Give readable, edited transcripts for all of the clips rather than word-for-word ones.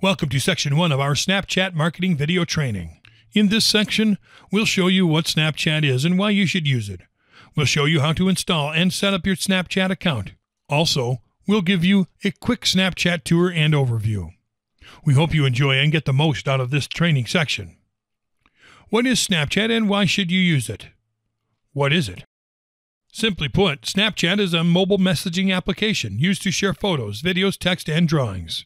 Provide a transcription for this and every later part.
Welcome to Section 1 of our Snapchat marketing video training. In this section, we'll show you what Snapchat is and why you should use it. We'll show you how to install and set up your Snapchat account. Also, we'll give you a quick Snapchat tour and overview. We hope you enjoy and get the most out of this training section. What is Snapchat and why should you use it? What is it? Simply put, Snapchat is a mobile messaging application used to share photos, videos, text, and drawings.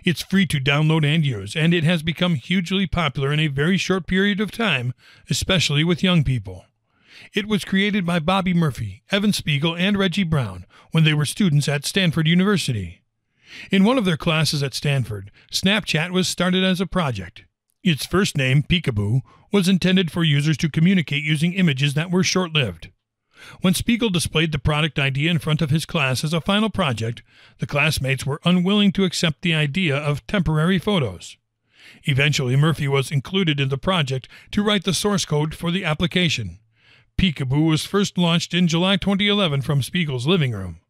It's free to download and use, and it has become hugely popular in a very short period of time, especially with young people. It was created by Bobby Murphy, Evan Spiegel, and Reggie Brown when they were students at Stanford University. In one of their classes at Stanford, Snapchat was started as a project. Its first name, Peekaboo, was intended for users to communicate using images that were short-lived. When Spiegel displayed the product idea in front of his class as a final project, the classmates were unwilling to accept the idea of temporary photos. Eventually, Murphy was included in the project to write the source code for the application. Peekaboo was first launched in July 2011 from Spiegel's living room.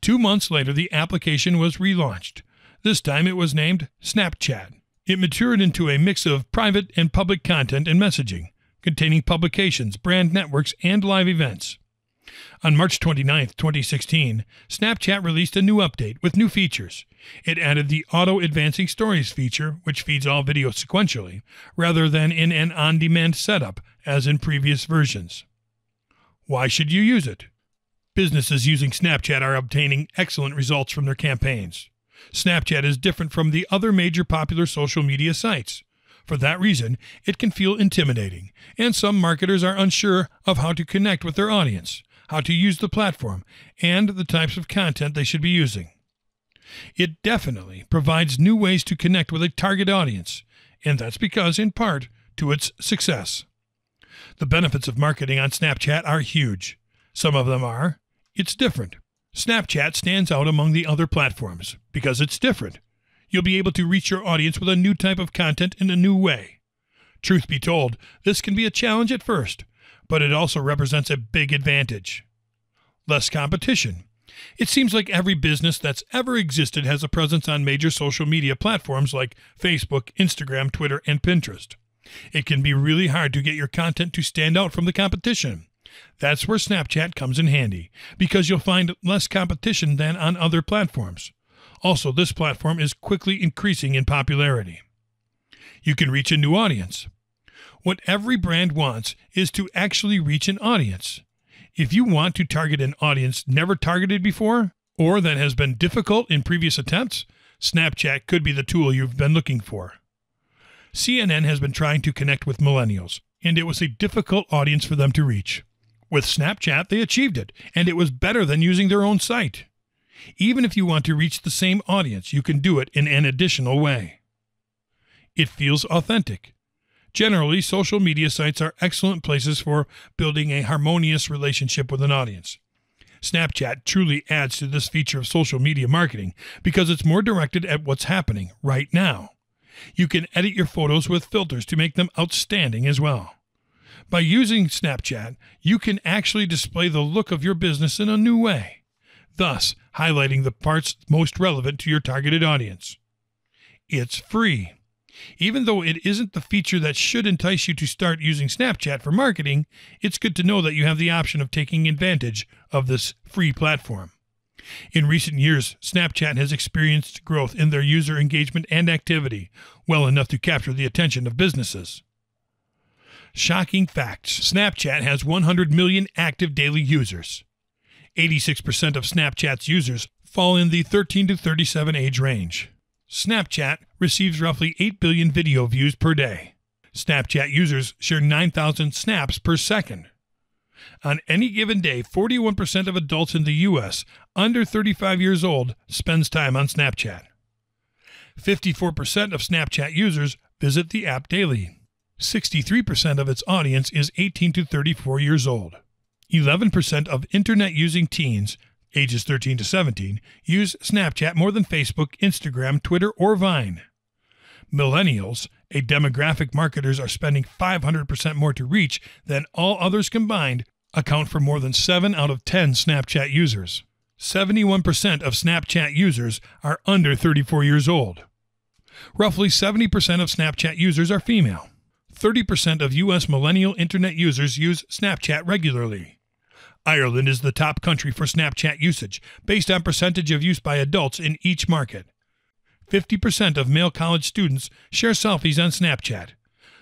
2 months later, the application was relaunched. This time it was named Snapchat. It matured into a mix of private and public content and messaging, containing publications, brand networks, and live events. On March 29, 2016, Snapchat released a new update with new features. It added the Auto-Advancing Stories feature, which feeds all videos sequentially, rather than in an on-demand setup, as in previous versions. Why should you use it? Businesses using Snapchat are obtaining excellent results from their campaigns. Snapchat is different from the other major popular social media sites. For that reason, it can feel intimidating, and some marketers are unsure of how to connect with their audience, how to use the platform, and the types of content they should be using. It definitely provides new ways to connect with a target audience, and that's because, in part, to its success. The benefits of marketing on Snapchat are huge. Some of them are, it's different. Snapchat stands out among the other platforms because it's different. You'll be able to reach your audience with a new type of content in a new way. Truth be told, this can be a challenge at first, but it also represents a big advantage. Less competition. It seems like every business that's ever existed has a presence on major social media platforms like Facebook, Instagram, Twitter, and Pinterest. It can be really hard to get your content to stand out from the competition. That's where Snapchat comes in handy, because you'll find less competition than on other platforms. Also, this platform is quickly increasing in popularity. You can reach a new audience. What every brand wants is to actually reach an audience. If you want to target an audience never targeted before, or that has been difficult in previous attempts, Snapchat could be the tool you've been looking for. CNN has been trying to connect with millennials, and it was a difficult audience for them to reach. With Snapchat, they achieved it, and it was better than using their own site. Even if you want to reach the same audience, you can do it in an additional way. It feels authentic. Generally, social media sites are excellent places for building a harmonious relationship with an audience. Snapchat truly adds to this feature of social media marketing because it's more directed at what's happening right now. You can edit your photos with filters to make them outstanding as well. By using Snapchat, you can actually display the look of your business in a new way, thus highlighting the parts most relevant to your targeted audience. It's free. Even though it isn't the feature that should entice you to start using Snapchat for marketing, it's good to know that you have the option of taking advantage of this free platform. In recent years, Snapchat has experienced growth in their user engagement and activity, well enough to capture the attention of businesses. Shocking facts. Snapchat has 100 million active daily users. 86% of Snapchat's users fall in the 13 to 37 age range. Snapchat receives roughly 8 billion video views per day. Snapchat users share 9,000 snaps per second. On any given day, 41% of adults in the U.S. under 35 years old spends time on Snapchat. 54% of Snapchat users visit the app daily. 63% of its audience is 18 to 34 years old. 11% of internet-using teens, ages 13 to 17, use Snapchat more than Facebook, Instagram, Twitter, or Vine. Millennials, a demographic marketers are spending 500% more to reach than all others combined, account for more than 7 out of 10 Snapchat users. 71% of Snapchat users are under 34 years old. Roughly 70% of Snapchat users are female. 30% of U.S. millennial internet users use Snapchat regularly. Ireland is the top country for Snapchat usage, based on percentage of use by adults in each market. 50% of male college students share selfies on Snapchat.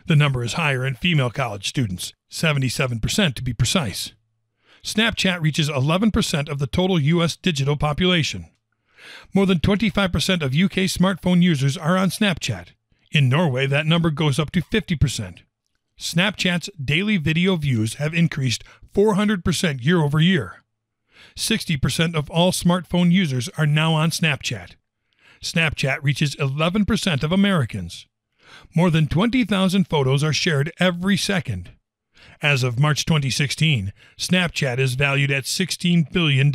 The number is higher in female college students, 77% to be precise. Snapchat reaches 11% of the total U.S. digital population. More than 25% of UK smartphone users are on Snapchat. In Norway, that number goes up to 50%. Snapchat's daily video views have increased 400% year over year. 60% of all smartphone users are now on Snapchat. Snapchat reaches 11% of Americans. More than 20,000 photos are shared every second. As of March 2016, Snapchat is valued at $16 billion.